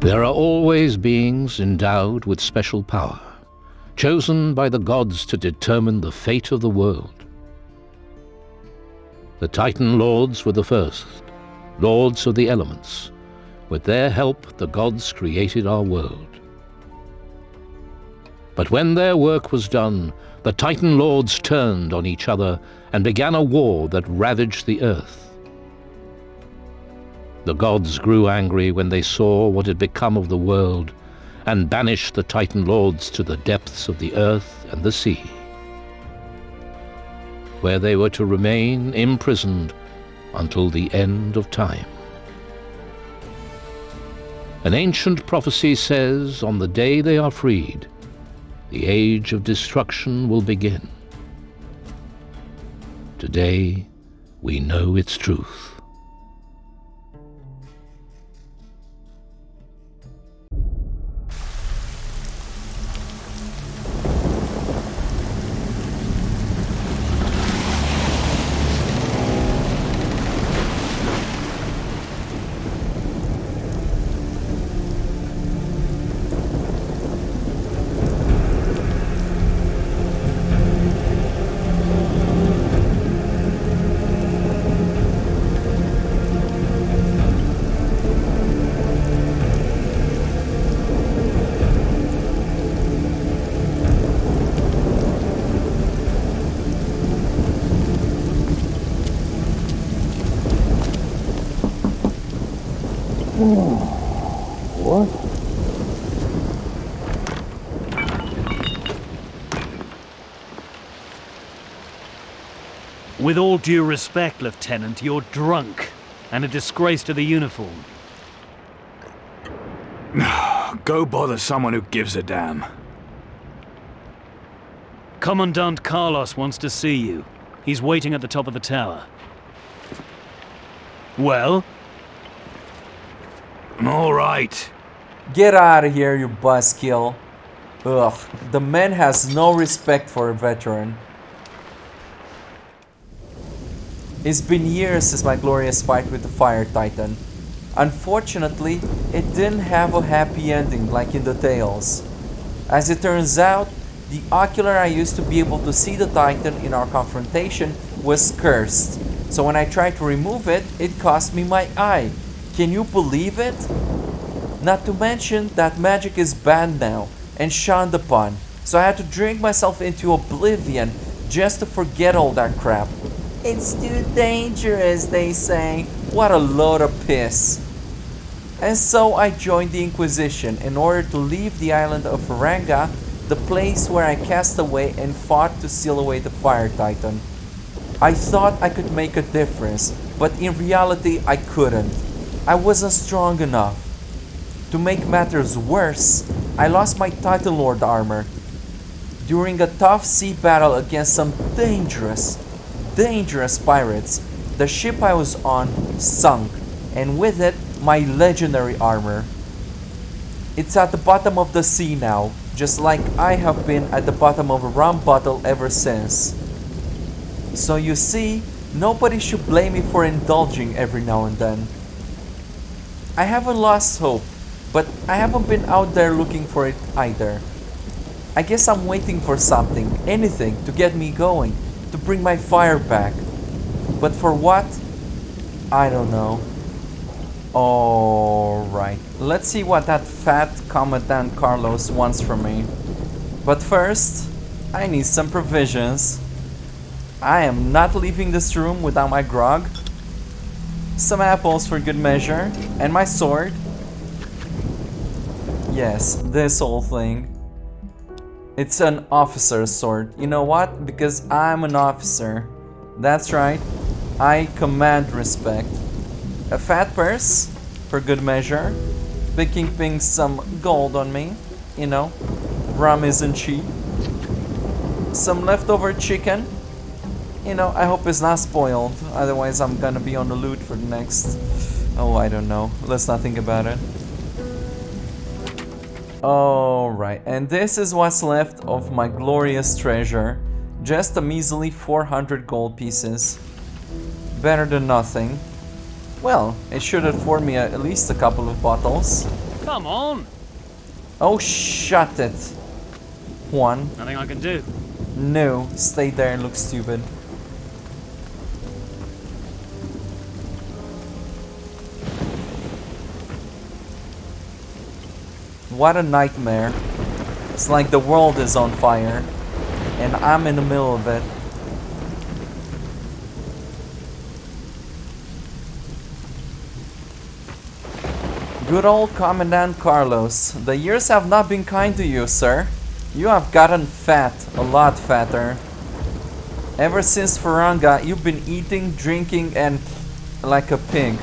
There are always beings endowed with special power, chosen by the gods to determine the fate of the world. The Titan Lords were the first, lords of the elements. With their help, the gods created our world. But when their work was done, the Titan Lords turned on each other and began a war that ravaged the earth. The gods grew angry when they saw what had become of the world and banished the Titan Lords to the depths of the earth and the sea, where they were to remain imprisoned until the end of time. An ancient prophecy says, on the day they are freed, the age of destruction will begin. Today, we know its truth. What? With all due respect, Lieutenant, you're drunk and a disgrace to the uniform. Go bother someone who gives a damn. Commandant Carlos wants to see you. He's waiting at the top of the tower. Well? All right. Get out of here, you buzzkill. Ugh, the man has no respect for a veteran. It's been years since my glorious fight with the Fire Titan. Unfortunately, it didn't have a happy ending like in the tales. As it turns out, the ocular I used to be able to see the Titan in our confrontation was cursed. So when I tried to remove it, it cost me my eye. Can you believe it? Not to mention that magic is banned now and shunned upon, so I had to drink myself into oblivion just to forget all that crap. It's too dangerous, they say. What a load of piss. And so I joined the Inquisition in order to leave the island of Faranga, the place where I cast away and fought to seal away the Fire Titan. I thought I could make a difference, but in reality I couldn't. I wasn't strong enough. To make matters worse, I lost my Titan Lord armor. During a tough sea battle against some dangerous pirates, the ship I was on sunk, and with it, my legendary armor. It's at the bottom of the sea now, just like I have been at the bottom of a rum bottle ever since. So you see, nobody should blame me for indulging every now and then. I haven't lost hope, but I haven't been out there looking for it either. I guess I'm waiting for something, anything, to get me going, to bring my fire back. But for what? I don't know. Alright, let's see what that fat Commandant Carlos wants from me. But first, I need some provisions. I am not leaving this room without my grog. Some apples for good measure, and my sword. Yes, this whole thing. It's an officer's sword. You know what? Because I'm an officer. That's right. I command respect. A fat purse, for good measure. Picking some gold on me. You know, rum isn't cheap. Some leftover chicken. You know, I hope it's not spoiled. Otherwise, I'm gonna be on the loot for the next... Oh, I don't know. Let's not think about it. Alright, and this is what's left of my glorious treasure. Just a measly 400 gold pieces. Better than nothing. Well, it should afford me at least a couple of bottles. Come on. Oh, shut it. Juan. Nothing I can do. No, stay there and look stupid. What a nightmare. It's like the world is on fire and I'm in the middle of it. Good old Commandant Carlos. The years have not been kind to you, sir. You have gotten fat, a lot fatter. Ever since Faranga, you've been eating, drinking, and like a pig.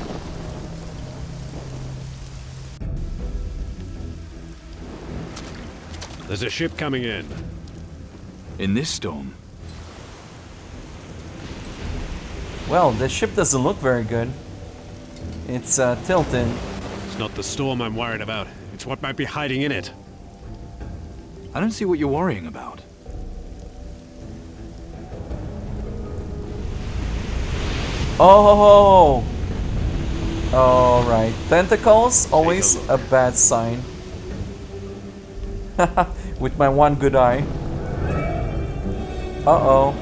There's a ship coming in. In this storm? Well, the ship doesn't look very good. It's tilting. It's not the storm I'm worried about. It's what might be hiding in it. I don't see what you're worrying about. Oh! Alright. Tentacles, always a bad sign. With my one good eye. Uh-oh.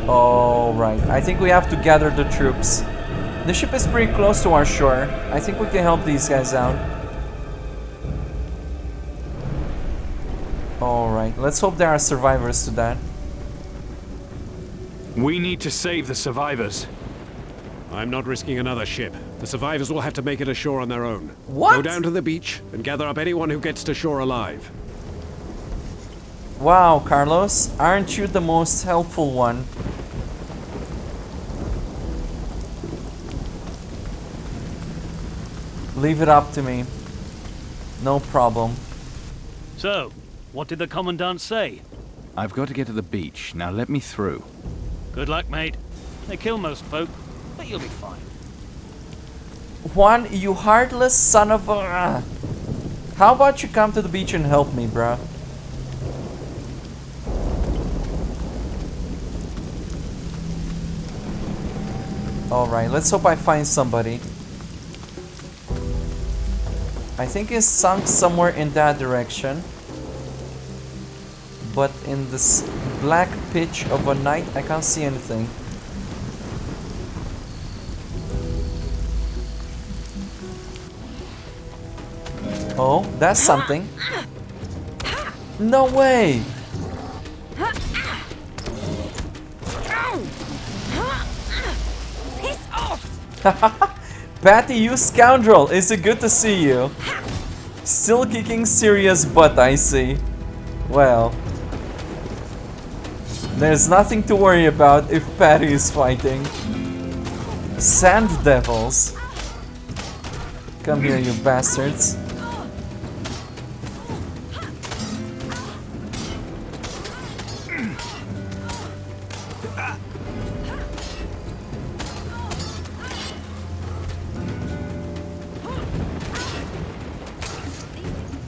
Alright. I think we have to gather the troops. The ship is pretty close to our shore. I think we can help these guys out. Alright. Let's hope there are survivors to that. We need to save the survivors. I'm not risking another ship. The survivors will have to make it ashore on their own. What? Go down to the beach and gather up anyone who gets to shore alive. Wow, Carlos. Aren't you the most helpful one? Leave it up to me. No problem. So, what did the Commandant say? I've got to get to the beach. Now let me through. Good luck, mate. They kill most folk, but you'll be fine. Juan, you heartless son of a... How about you come to the beach and help me, bruh? Alright, let's hope I find somebody. I think it's sunk somewhere in that direction. But in this black pitch of a night, I can't see anything. Oh, that's something. No way! Piss off! Patty, you scoundrel! Is it good to see you? Still kicking serious butt, I see. Well, there's nothing to worry about if Patty is fighting. Sand devils. Come here, you bastards.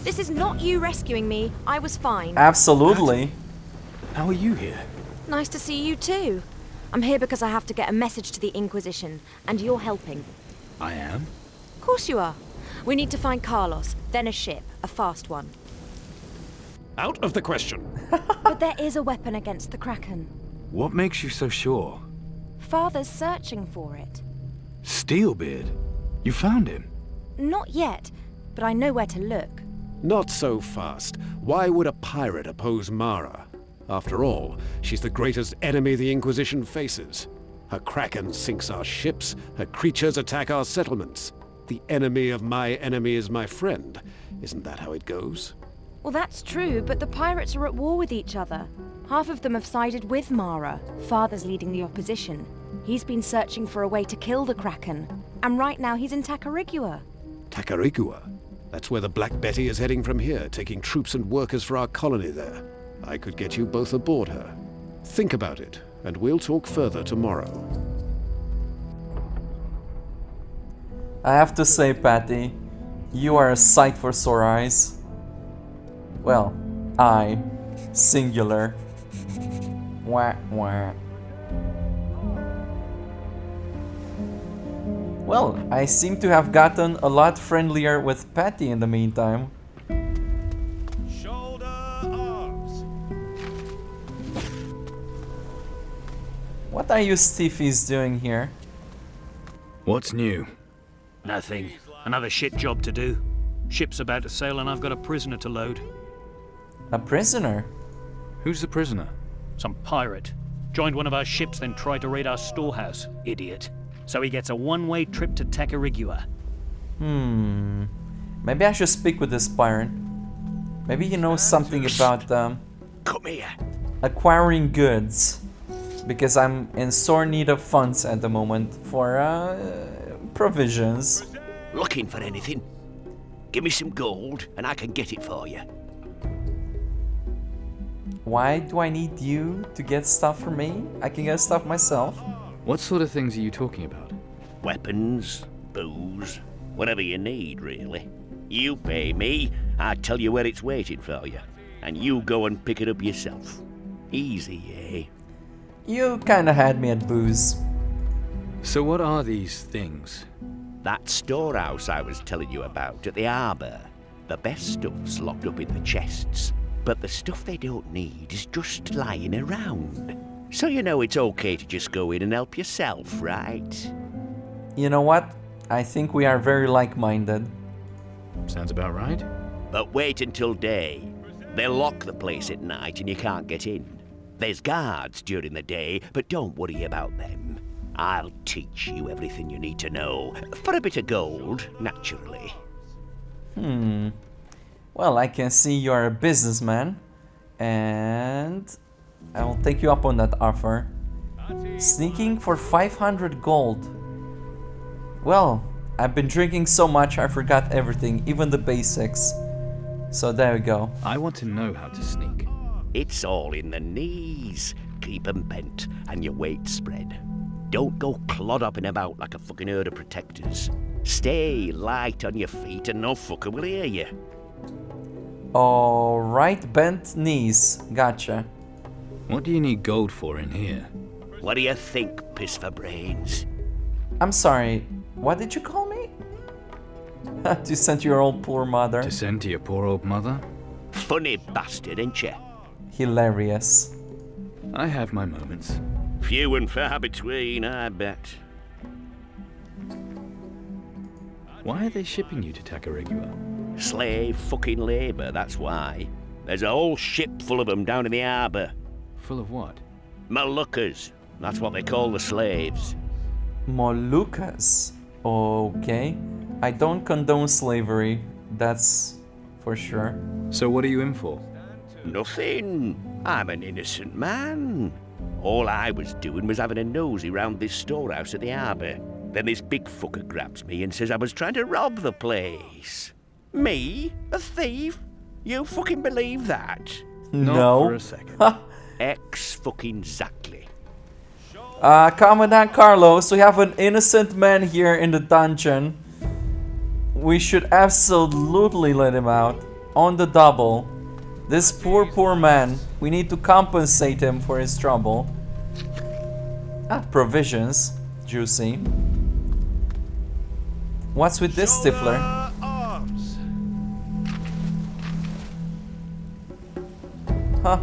This is not you rescuing me. I was fine. Absolutely. How are you here? Nice to see you too. I'm here because I have to get a message to the Inquisition, and you're helping. I am? Of course you are. We need to find Carlos, then a ship, a fast one. Out of the question. But there is a weapon against the Kraken. What makes you so sure? Father's searching for it. Steelbeard? You found him? Not yet, but I know where to look. Not so fast. Why would a pirate oppose Mara? After all, she's the greatest enemy the Inquisition faces. Her kraken sinks our ships, her creatures attack our settlements. The enemy of my enemy is my friend. Isn't that how it goes? Well, that's true, but the pirates are at war with each other. Half of them have sided with Mara. Father's leading the opposition. He's been searching for a way to kill the Kraken. And right now he's in Tacarigua. Tacarigua? That's where the Black Betty is heading from here, taking troops and workers for our colony there. I could get you both aboard her. Think about it, and we'll talk further tomorrow. I have to say, Patty, you are a sight for sore eyes. Well, I, singular. Wah, wah. Well, I seem to have gotten a lot friendlier with Patty in the meantime. Shoulder arms. What are you Steffies doing here? What's new? Nothing. Another shit job to do. Ship's about to sail and I've got a prisoner to load. A prisoner? Who's the prisoner? Some pirate. Joined one of our ships, then tried to raid our storehouse. Idiot. So he gets a one-way trip to Tacarigua. Maybe I should speak with this pirate. Maybe he knows something about Come here. acquiring goods. Because I'm in sore need of funds at the moment for provisions. Looking for anything? Give me some gold and I can get it for you. Why do I need you to get stuff for me? I can get stuff myself. What sort of things are you talking about? Weapons, booze, whatever you need, really. You pay me, I tell you where it's waiting for you. And you go and pick it up yourself. Easy, eh? You kinda had me at booze. So what are these things? That storehouse I was telling you about at the harbour. The best stuff's locked up in the chests. But the stuff they don't need is just lying around. So you know it's okay to just go in and help yourself, right? You know what? I think we are very like-minded. Sounds about right. But wait until day. They'll lock the place at night and you can't get in. There's guards during the day, but don't worry about them. I'll teach you everything you need to know. For a bit of gold, naturally. Well, I can see you're a businessman. And I will take you up on that offer. Sneaking for 500 gold. Well, I've been drinking so much I forgot everything, even the basics. So there we go. I want to know how to sneak. It's all in the knees. Keep 'em bent and your weight spread. Don't go clodhopping about like a fucking herd of protectors. Stay light on your feet and no fucker will hear you. Alright, bent knees. Gotcha. What do you need gold for in here? What do you think, piss for brains? I'm sorry, what did you call me? To send to your old poor mother. To send to your poor old mother? Funny bastard, ain't you? Hilarious. I have my moments. Few and far between, I bet. Why are they shipping you to Tacarigua? Slave fucking labour, that's why. There's a whole ship full of them down in the harbour. Full of what? Moluccas, that's what they call the slaves. Moluccas. Okay. I don't condone slavery. That's for sure. So what are you in for? Nothing. I'm an innocent man. All I was doing was having a nosy round this storehouse at the harbour. Then this big fucker grabs me and says I was trying to rob the place. Me? A thief? You fucking believe that? Not No. for a second. Ex-fucking-zactly. Commandant Carlos, we have an innocent man here in the dungeon. We should absolutely let him out. On the double. This poor man. We need to compensate him for his trouble. Provisions. Juicy. What's with this Stifler? Arms. Huh.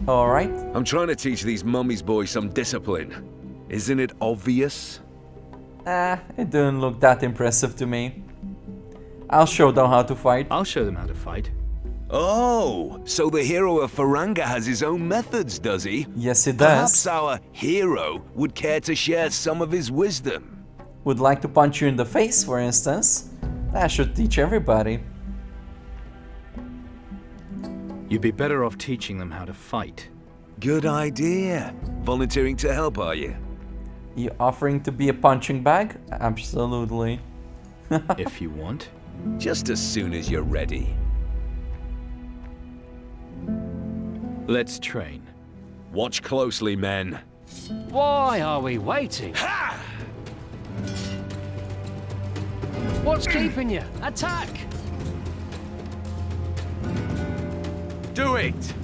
Alright. I'm trying to teach these mummies boys some discipline. Isn't it obvious? It didn't look that impressive to me. I'll show them how to fight. I'll show them how to fight. Oh, so the hero of Faranga has his own methods, does he? Yes, he Perhaps does. our hero would care to share some of his wisdom. Would like to punch you in the face, for instance. That should teach everybody. You'd be better off teaching them how to fight. Good idea. Volunteering to help, are you? You offering to be a punching bag? Absolutely. If you want. Just as soon as you're ready. Let's train. Watch closely, men. Why are we waiting? What's keeping you? Attack! Do it!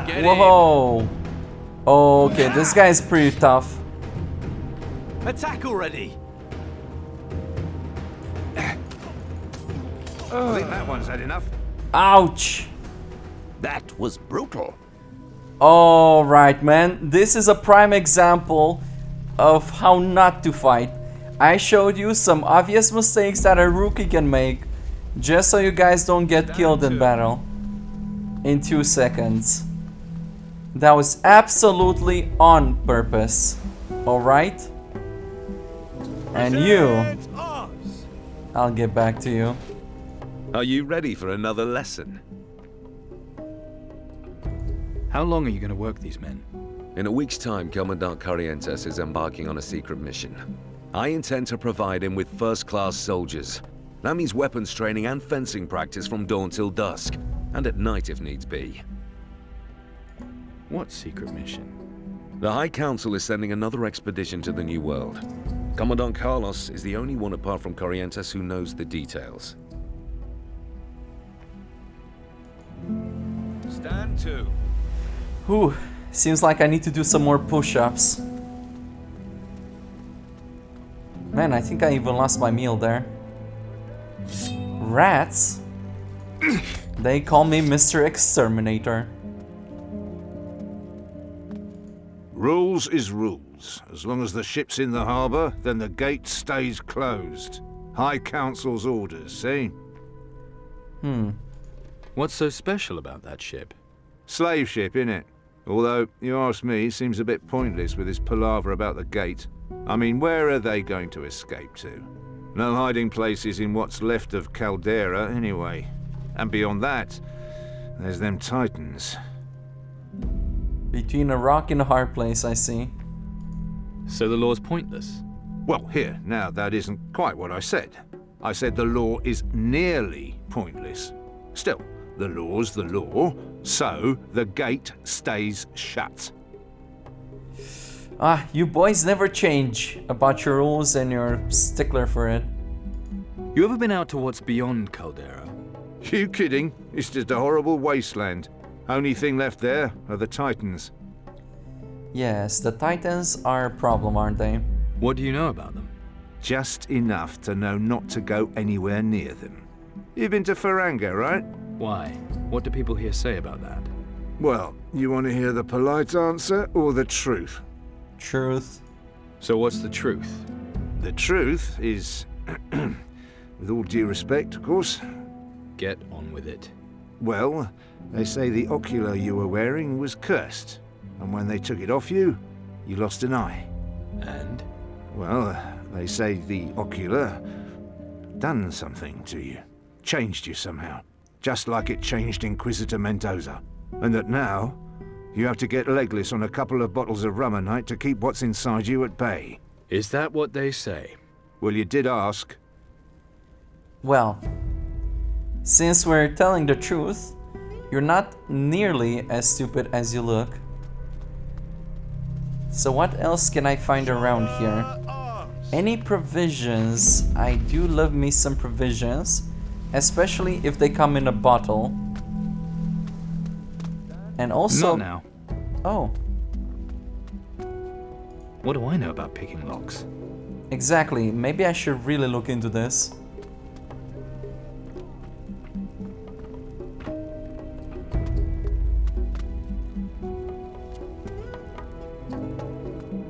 Get Whoa! Okay, this guy's pretty tough. Attack already! I think that one's had enough. Ouch! That was brutal. Alright, man. This is a prime example of how not to fight. I showed you some obvious mistakes that a rookie can make, just so you guys don't get killed in battle in 2 seconds. That was absolutely on purpose. Alright? And you, I'll get back to you. Are you ready for another lesson? How long are you going to work these men? In a week's time, Commandant Corrientes is embarking on a secret mission. I intend to provide him with first-class soldiers. That means weapons training and fencing practice from dawn till dusk, and at night if needs be. What secret mission? The High Council is sending another expedition to the New World. Commandant Carlos is the only one apart from Corrientes who knows the details. Stand to. Whew, seems like I need to do some more push-ups. Man, I think I even lost my meal there. Rats? They call me Mr. Exterminator. Rules is rules. As long as the ship's in the harbour, then the gate stays closed. High Council's orders, see? What's so special about that ship? Slave ship, innit? Although, you ask me, seems a bit pointless with this palaver about the gate. I mean, where are they going to escape to? No hiding places in what's left of Caldera, anyway. And beyond that, there's them Titans. Between a rock and a hard place, I see. So the law's pointless? Well, here, now, that isn't quite what I said. I said the law is nearly pointless. Still, the law's the law, so the gate stays shut. Ah, you boys never change about your rules and you're stickler for it. You ever been out to what's beyond Caldera? You kidding? It's just a horrible wasteland. Only thing left there are the Titans. Yes, the Titans are a problem, aren't they? What do you know about them? Just enough to know not to go anywhere near them. You've been to Faranga, right? Why? What do people here say about that? Well, you want to hear the polite answer or the truth? Truth. So what's the truth? The truth is, with all due respect, of course, Get on with it. well, they say the ocular you were wearing was cursed, and when they took it off you, you lost an eye. And? Well, they say the ocular done something to you, changed you somehow, just like it changed Inquisitor Mendoza, and that now you have to get legless on a couple of bottles of rum a night to keep what's inside you at bay. Is that what they say? Well, you did ask. Well, since we're telling the truth, you're not nearly as stupid as you look. So what else can I find around here? Any provisions? I do love me some provisions, especially if they come in a bottle. And also... Not now. Oh, What do I know about picking locks? exactly. Maybe I should really look into this.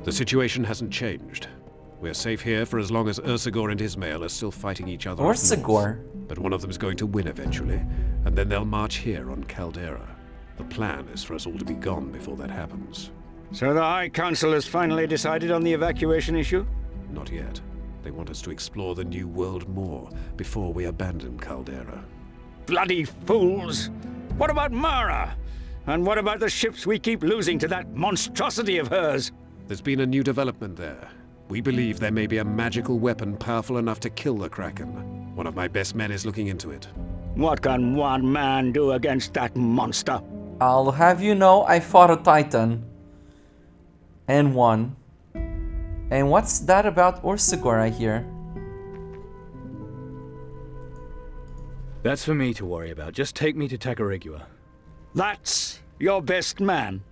The situation hasn't changed. We're safe here for as long as Ursagor and Ismail are still fighting each other. up north. Ursagor? But one of them's going to win eventually, and then they'll march here on Caldera. The plan is for us all to be gone before that happens. So the High Council has finally decided on the evacuation issue? Not yet. They want us to explore the New World more before we abandon Caldera. Bloody fools! What about Mara? And what about the ships we keep losing to that monstrosity of hers? There's been a new development there. We believe there may be a magical weapon powerful enough to kill the Kraken. One of my best men is looking into it. What can one man do against that monster? I'll have you know I fought a Titan. And won. And what's that about Ursagor I hear? That's for me to worry about. Just take me to Tacarigua. That's your best man?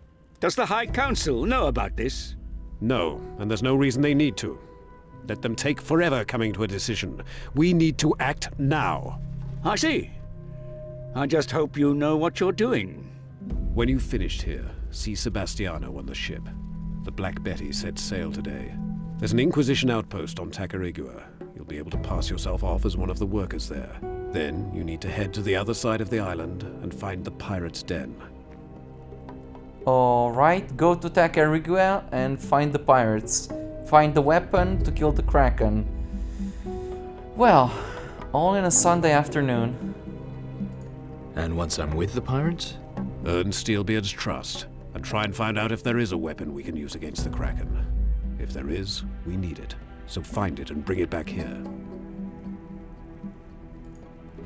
Does the High Council know about this? No, and there's no reason they need to. Let them take forever coming to a decision. We need to act now. I see. I just hope you know what you're doing. When you've finished here, see Sebastiano on the ship. The Black Betty set sail today. There's an Inquisition outpost on Tacarigua. You'll be able to pass yourself off as one of the workers there. Then you need to head to the other side of the island and find the pirate's den. Alright, go to Tacarigua and find the pirates. Find the weapon to kill the Kraken. Well, all in a Sunday afternoon. And once I'm with the pirates? Earn Steelbeard's trust, and try and find out if there is a weapon we can use against the Kraken. If there is, we need it. So find it and bring it back here.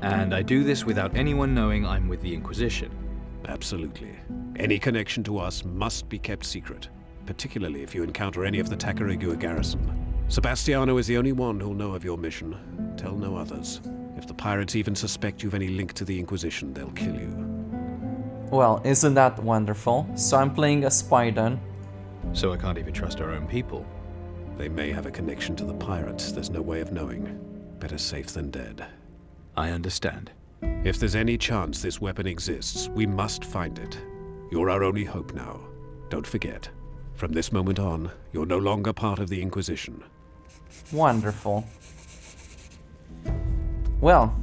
And I do this without anyone knowing I'm with the Inquisition? Absolutely. Any connection to us must be kept secret, particularly if you encounter any of the Tacarigua garrison. Sebastiano is the only one who'll know of your mission. Tell no others. If the pirates even suspect you've any link to the Inquisition, they'll kill you. Well, isn't that wonderful? So I'm playing a spy then. So I can't even trust our own people? They may have a connection to the pirates. There's no way of knowing. Better safe than dead. I understand. If there's any chance this weapon exists, we must find it. You're our only hope now. Don't forget. From this moment on, you're no longer part of the Inquisition. Wonderful. Well,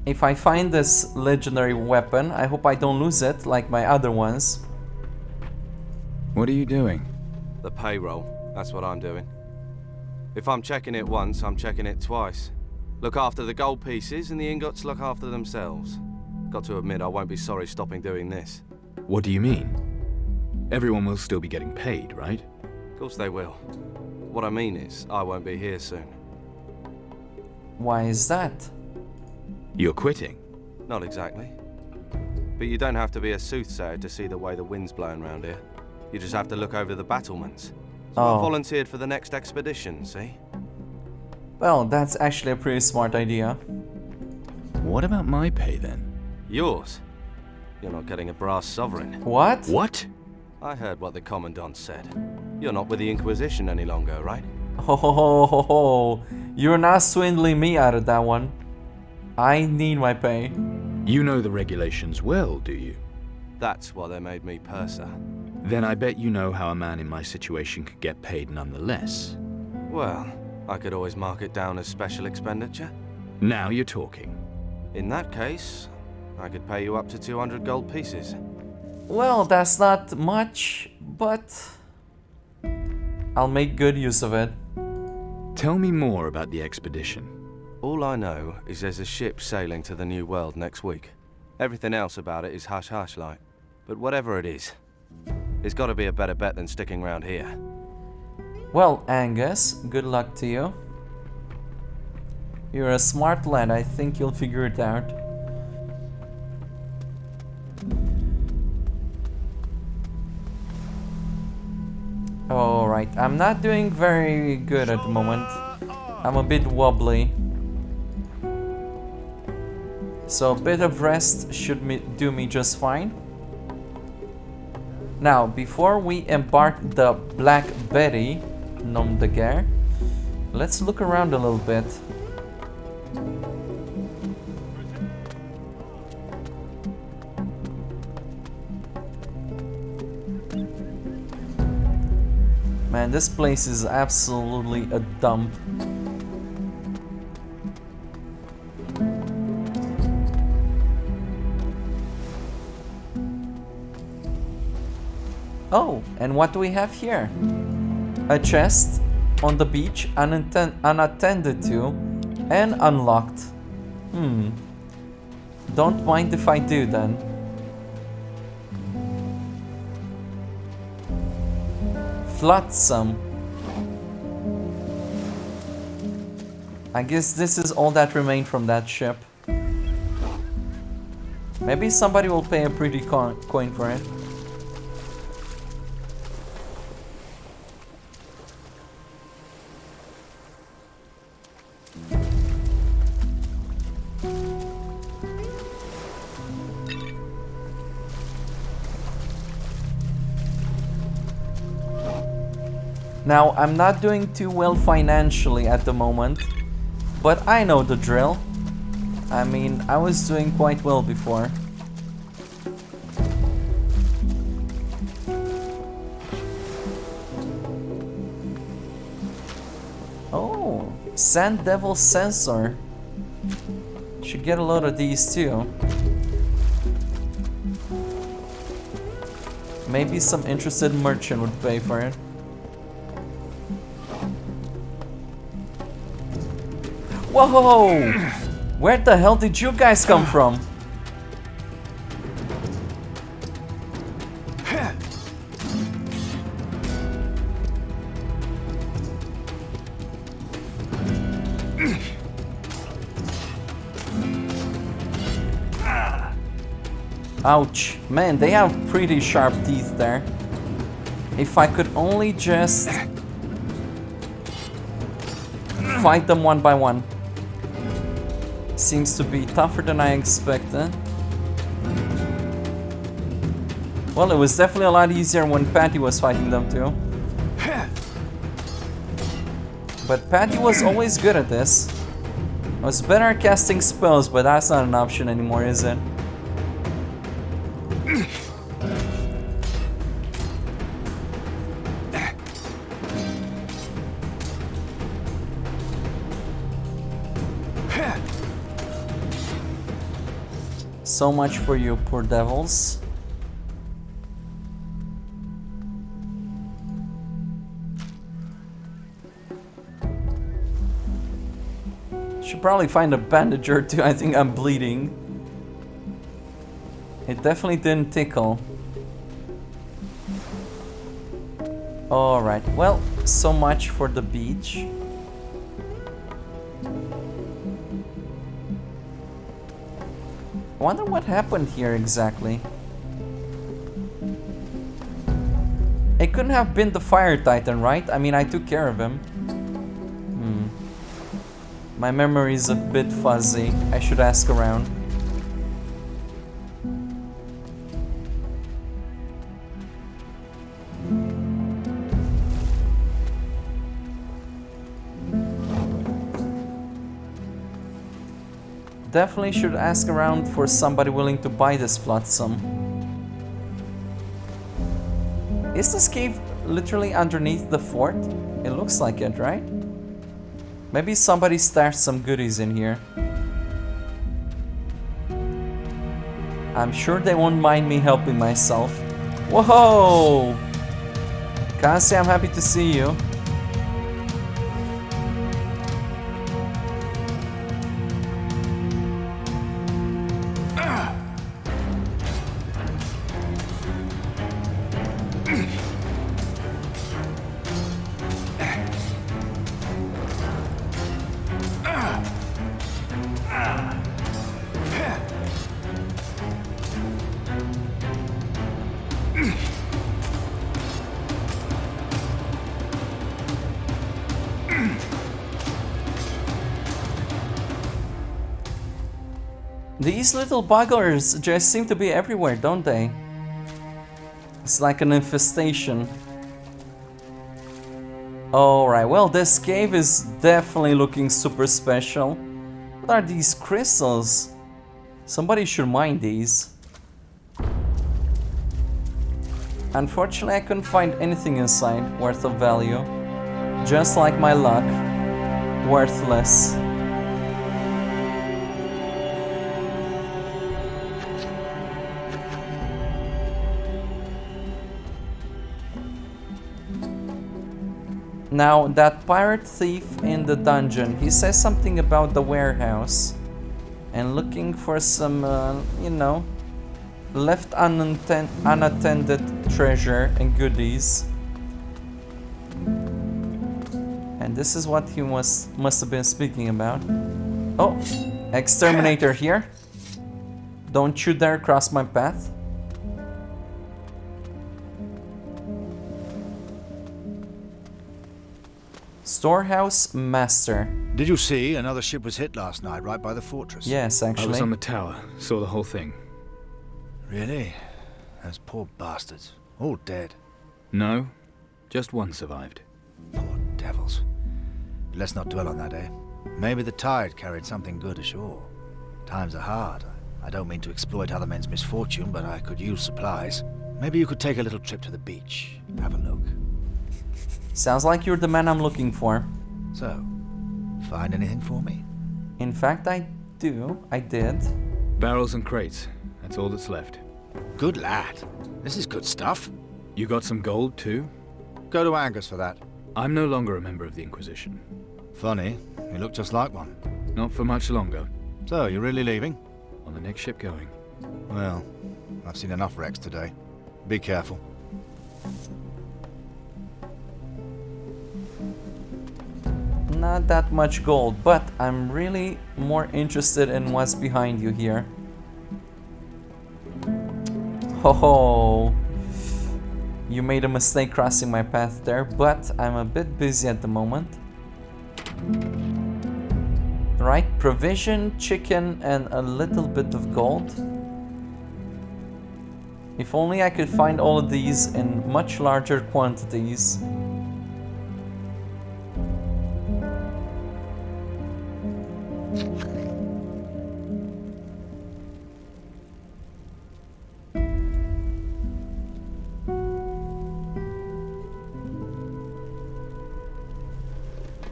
if I find this legendary weapon, I hope I don't lose it like my other ones. What are you doing? The payroll. That's what I'm doing. If I'm checking it once, I'm checking it twice. Look after the gold pieces and the ingots look after themselves. Got to admit, I won't be sorry stopping doing this. What do you mean? Everyone will still be getting paid, right? Of course they will. What I mean is, I won't be here soon. Why is that? You're quitting? Not exactly. But you don't have to be a soothsayer to see the way the wind's blowing around here. You just have to look over the battlements. So I volunteered for the next expedition, see? Well, that's actually a pretty smart idea. What about my pay then? Yours? You're not getting a brass sovereign. What? What? I heard what the Commandant said. You're not with the Inquisition any longer, right? Oh, you're not swindling me out of that one. I need my pay. You know the regulations well, do you? That's why they made me purser. Then I bet you know how a man in my situation could get paid nonetheless. Well, I could always mark it down as special expenditure. Now you're talking. In that case, I could pay you up to 200 gold pieces. Well, that's not much, but I'll make good use of it. Tell me more about the expedition. All I know is there's a ship sailing to the New World next week. Everything else about it is hush-hush like. But whatever it is, it's got to be a better bet than sticking around here. Well, Angus, good luck to you. You're a smart lad, I think you'll figure it out. Alright, I'm not doing very good at the moment. I'm a bit wobbly. So a bit of rest should do me just fine. Now, before we embark the Black Betty, nom de guerre, let's look around a little bit. Man, this place is absolutely a dump. Oh, and what do we have here? A chest on the beach, unattended to, and unlocked. Don't mind if I do then. Flotsam. I guess this is all that remained from that ship. Maybe somebody will pay a pretty coin for it. Now, I'm not doing too well financially at the moment, but I know the drill. I mean, I was doing quite well before. Oh, Sand Devil Sensor. Should get a lot of these too. Maybe some interested merchant would pay for it. Whoa! Where the hell did you guys come from? Ouch. Man, they have pretty sharp teeth there. If I could only just fight them one by one. Seems to be tougher than I expected. Well, it was definitely a lot easier when Patty was fighting them too. But Patty was always good at this. I was better at casting spells, but that's not an option anymore, is it? So much for you poor devils. Should probably find a bandage or two. I think I'm bleeding. It definitely didn't tickle. Alright, well, so much for the beach. I wonder what happened here exactly. It couldn't have been the Fire Titan, right? I mean, I took care of him. My memory is a bit fuzzy. I should ask around. Definitely should ask around for somebody willing to buy this flotsam. Is this cave literally underneath the fort? It looks like it, right? Maybe somebody stashed some goodies in here. I'm sure they won't mind me helping myself. Whoa! Cassie, I'm happy to see you. These little buggers just seem to be everywhere, don't they? It's like an infestation. Alright, well, this cave is definitely looking super special. What are these crystals? Somebody should mine these. Unfortunately, I couldn't find anything inside worth of value. Just like my luck, worthless. Now, that pirate thief in the dungeon, he says something about the warehouse and looking for some, you know, left unattended treasure and goodies. And this is what he must have been speaking about. Oh, exterminator here. Don't you dare cross my path. Storehouse Master. Did you see another ship was hit last night right by the fortress? Yes, actually. I was on the tower, saw the whole thing. Really? Those poor bastards. All dead. No, just one survived. Poor devils. Let's not dwell on that, eh? Maybe the tide carried something good ashore. Times are hard. I don't mean to exploit other men's misfortune, but I could use supplies. Maybe you could take a little trip to the beach. Have a look. Sounds like you're the man I'm looking for. So, find anything for me? In fact, I did. Barrels and crates. That's all that's left. Good lad. This is good stuff. You got some gold, too? Go to Angus for that. I'm no longer a member of the Inquisition. Funny. You look just like one. Not for much longer. So, you're really leaving? On the next ship going. Well, I've seen enough wrecks today. Be careful. Not that much gold, but I'm really more interested in what's behind you here. Ho ho! You made a mistake crossing my path there, but I'm a bit busy at the moment. Right, provision, chicken, and a little bit of gold. If only I could find all of these in much larger quantities.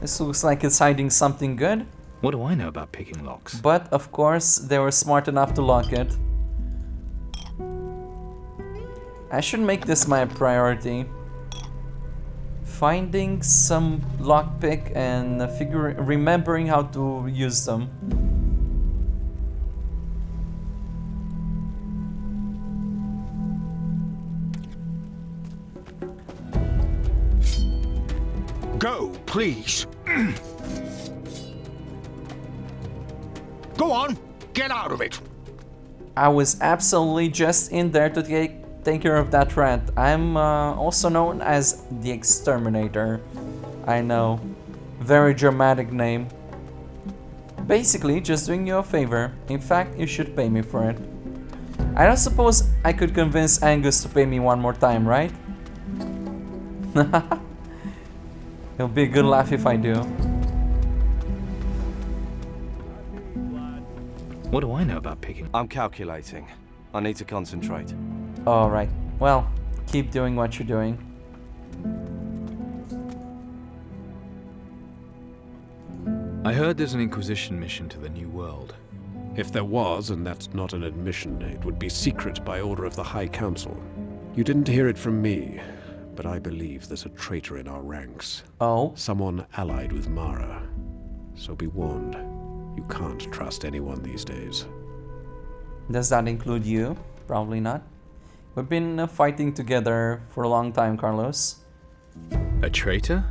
This looks like it's hiding something good. What do I know about picking locks? But, of course, they were smart enough to lock it. I should make this my priority. Finding some lockpick and remembering how to use them. Go, please. Go on, get out of it. I was absolutely just in there to take care of that rat. I'm also known as the Exterminator. I know, very dramatic name. Basically, just doing you a favor. In fact, you should pay me for it. I don't suppose I could convince Angus to pay me one more time, right? It'll be a good laugh if I do. What do I know about picking? I'm calculating. I need to concentrate. Alright, well, keep doing what you're doing. I heard there's an Inquisition mission to the New World. If there was, and that's not an admission, it would be secret by order of the High Council. You didn't hear it from me, but I believe there's a traitor in our ranks. Oh? Someone allied with Mara. So be warned, you can't trust anyone these days. Does that include you? Probably not. We've been fighting together for a long time, Carlos. A traitor?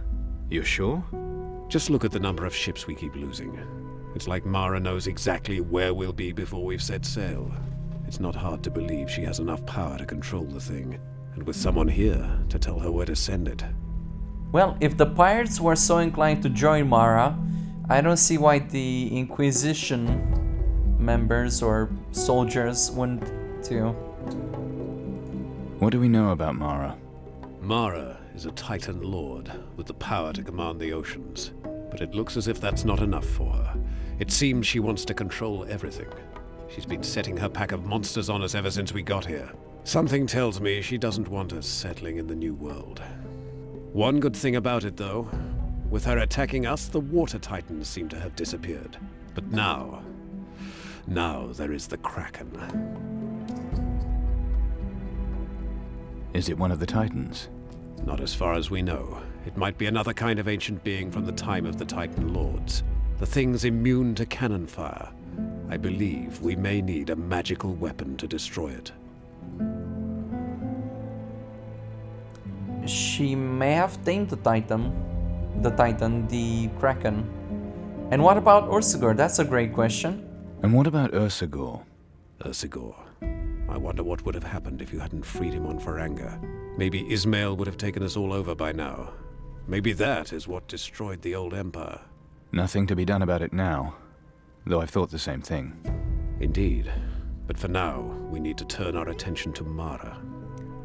You're sure? Just look at the number of ships we keep losing. It's like Mara knows exactly where we'll be before we've set sail. It's not hard to believe she has enough power to control the thing, and with someone here to tell her where to send it. Well, if the pirates were so inclined to join Mara, I don't see why the Inquisition members or soldiers wouldn't too. What do we know about Mara? Mara is a Titan Lord with the power to command the oceans, but it looks as if that's not enough for her. It seems she wants to control everything. She's been setting her pack of monsters on us ever since we got here. Something tells me she doesn't want us settling in the New World. One good thing about it, though, with her attacking us, the water titans seem to have disappeared. But now there is the Kraken. Is it one of the Titans? Not as far as we know. It might be another kind of ancient being from the time of the Titan Lords. The thing's immune to cannon fire. I believe we may need a magical weapon to destroy it. She may have tamed the Titan, the Kraken. And what about Ursugor? That's a great question. And what about Ursugor? Ursugor. I wonder what would have happened if you hadn't freed him on Faranga. Maybe Ismail would have taken us all over by now. Maybe that is what destroyed the old empire. Nothing to be done about it now, though I've thought the same thing. Indeed. But for now, we need to turn our attention to Mara.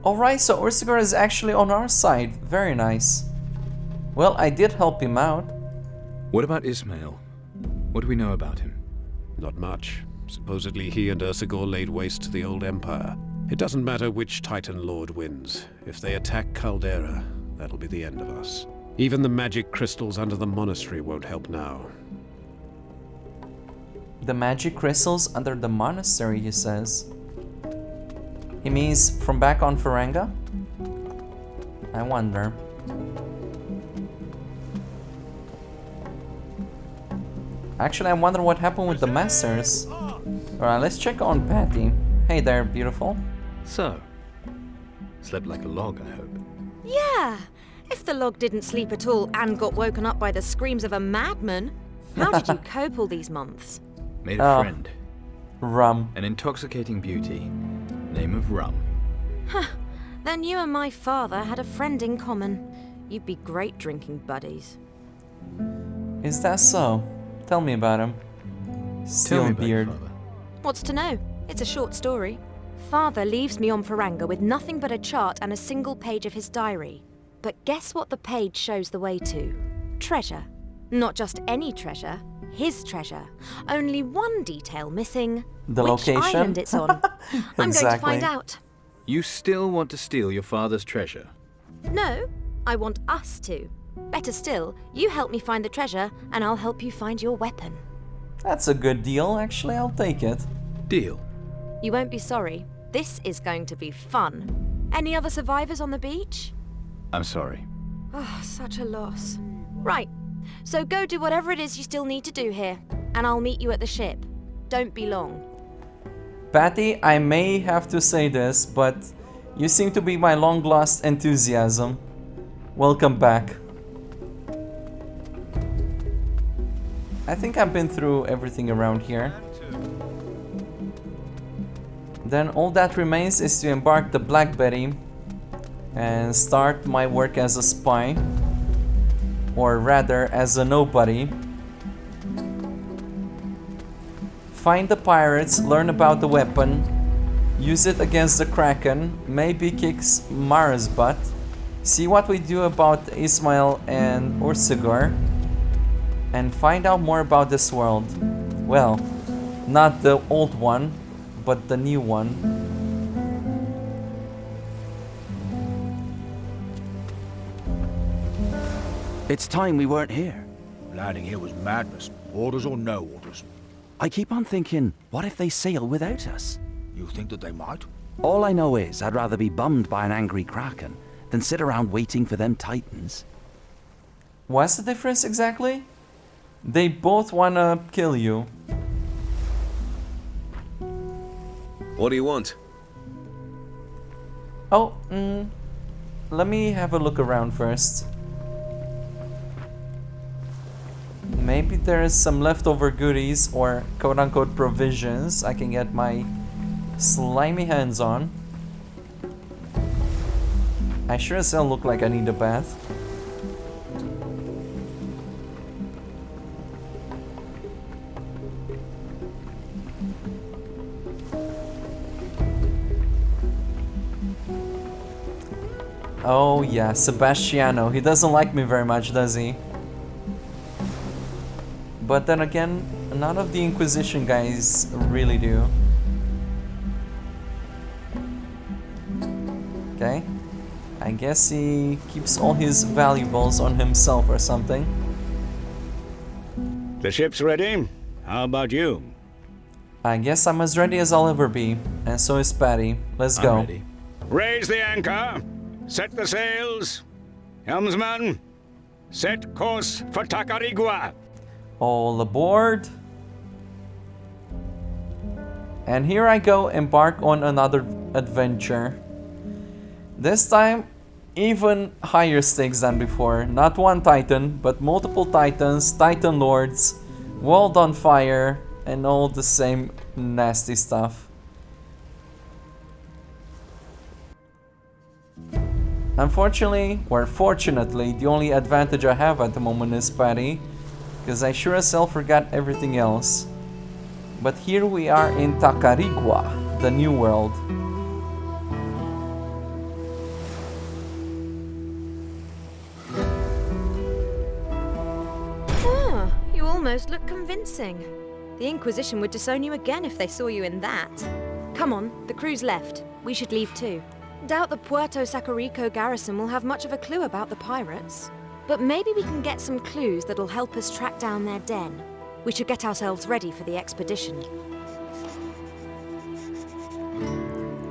Alright, so Ursugor is actually on our side. Very nice. Well, I did help him out. What about Ismail? What do we know about him? Not much. Supposedly he and Ursagor laid waste to the old empire. It doesn't matter which Titan Lord wins. If they attack Caldera, that'll be the end of us. Even the magic crystals under the monastery won't help now. The magic crystals under the monastery, he says. He means from back on Faranga? I wonder. Actually, I wonder what happened with the masters. Alright, let's check on Patty. Hey there, beautiful. So, slept like a log, I hope. Yeah, if the log didn't sleep at all and got woken up by the screams of a madman, how did you cope all these months? Made a friend. Rum. An intoxicating beauty. Name of Rum. Huh. Then you and my father had a friend in common. You'd be great drinking buddies. Is that so? Tell me about him. Steelbeard. What's to know? It's a short story. Father leaves me on Faranga with nothing but a chart and a single page of his diary. But guess what the page shows the way to? Treasure. Not just any treasure, his treasure. Only one detail missing. The which location? Island it's on. I'm going to find out. You still want to steal your father's treasure? No, I want us to. Better still, you help me find the treasure, and I'll help you find your weapon. That's a good deal, actually, I'll take it. Deal. You won't be sorry. This is going to be fun. Any other survivors on the beach? I'm sorry. Oh, such a loss. Right, so go do whatever it is you still need to do here, and I'll meet you at the ship. Don't be long. Patty, I may have to say this, but you seem to be my long-lost enthusiasm. Welcome back. I think I've been through everything around here. Then all that remains is to embark the Black Betty and start my work as a spy, or rather as a nobody. Find the pirates, learn about the weapon, use it against the Kraken, maybe kicks Mara's butt, see what we do about Ismail and Ursagor, and find out more about this world. Well, not the old one, but the new one. It's time we weren't here. Landing here was madness. Orders or no orders. I keep on thinking, what if they sail without us? You think that they might? All I know is I'd rather be bummed by an angry Kraken than sit around waiting for them Titans. What's the difference exactly? They both wanna kill you. What do you want? Oh, let me have a look around first. Maybe there is some leftover goodies or quote-unquote provisions I can get my slimy hands on. I sure as hell look like I need a bath. Oh yeah, Sebastiano. He doesn't like me very much, does he? But then again, none of the Inquisition guys really do. Okay. I guess he keeps all his valuables on himself or something. The ship's ready. How about you? I guess I'm as ready as I'll ever be. And so is Patty. Let's go. Ready. Raise the anchor. Set the sails. Helmsman, set course for Tacarigua. All aboard. And here I go, embark on another adventure. This time, even higher stakes than before. Not one Titan, but multiple Titans, Titan Lords, world on fire, and all the same nasty stuff. Unfortunately, or fortunately, the only advantage I have at the moment is Patty, because I sure as hell forgot everything else. But here we are in Tacarigua, the new world. almost look convincing. The Inquisition would disown you again if they saw you in that. Come on, the crew's left. We should leave too. Doubt the Puerto Sacarico garrison will have much of a clue about the pirates. But maybe we can get some clues that'll help us track down their den. We should get ourselves ready for the expedition.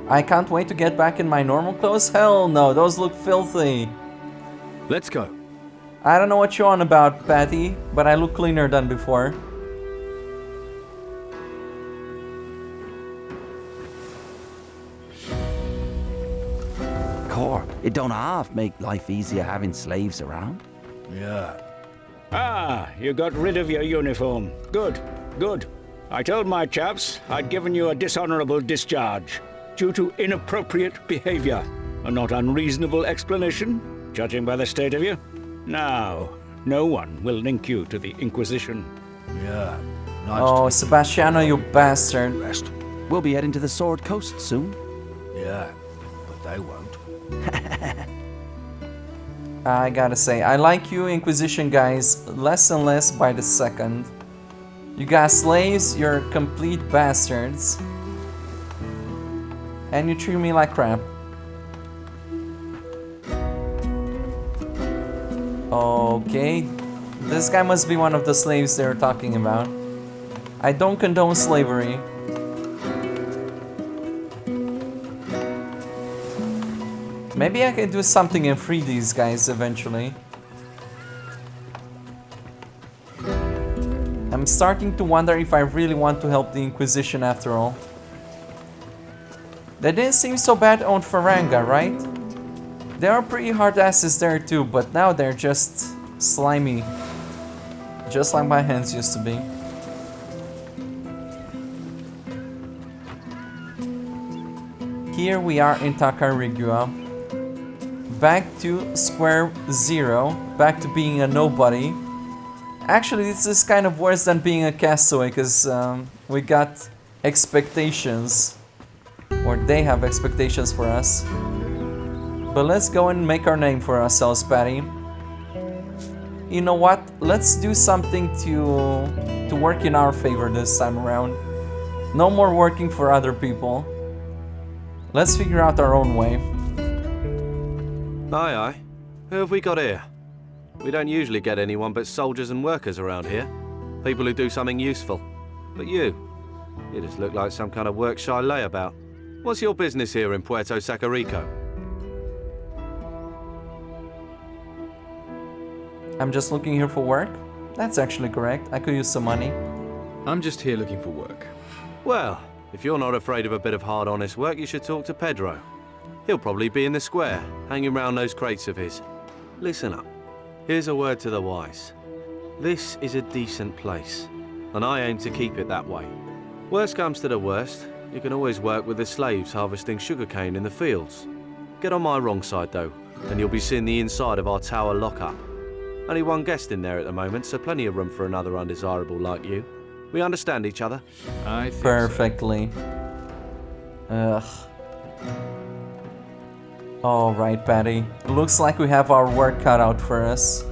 I can't wait to get back in my normal clothes. Hell no, those look filthy. Let's go. I don't know what you're on about, Patty, but I look cleaner than before. Cor, it don't half make life easier having slaves around. Yeah. Ah, you got rid of your uniform. Good, good. I told my chaps I'd given you a dishonorable discharge due to inappropriate behavior. A not unreasonable explanation, judging by the state of you. Now, no one will link you to the Inquisition. Yeah. Nice Oh, Sebastiano, you bastard. Rest. We'll be heading to the Sword Coast soon. Yeah, but they won't. I gotta say, I like you Inquisition guys less and less by the second. You got slaves, you're complete bastards. And you treat me like crap. Okay, this guy must be one of the slaves they were talking about. I don't condone slavery. Maybe I can do something and free these guys eventually. I'm starting to wonder if I really want to help the Inquisition after all. They didn't seem so bad on Faranga, right? They are pretty hard asses there too, but now they're just slimy. Just like my hands used to be. Here we are in Tacarigua. Back to square zero. Back to being a nobody. Actually, this is kind of worse than being a castaway, because we got expectations. Or they have expectations for us. But let's go and make our name for ourselves, Patty. You know what? Let's do something to work in our favor this time around. No more working for other people. Let's figure out our own way. Aye, aye. Who have we got here? We don't usually get anyone but soldiers and workers around here. People who do something useful. But you just look like some kind of work-shy layabout. What's your business here in Puerto Sacarico? I'm just looking here for work? That's actually correct. I could use some money. I'm just here looking for work. Well, if you're not afraid of a bit of hard, honest work, you should talk to Pedro. He'll probably be in the square, hanging round those crates of his. Listen up. Here's a word to the wise. This is a decent place, and I aim to keep it that way. Worst comes to the worst, you can always work with the slaves harvesting sugarcane in the fields. Get on my wrong side, though, and you'll be seeing the inside of our tower lockup. Only one guest in there at the moment, so plenty of room for another undesirable like you. We understand each other? I think perfectly. Ugh. Alright, Patty. Looks like we have our work cut out for us.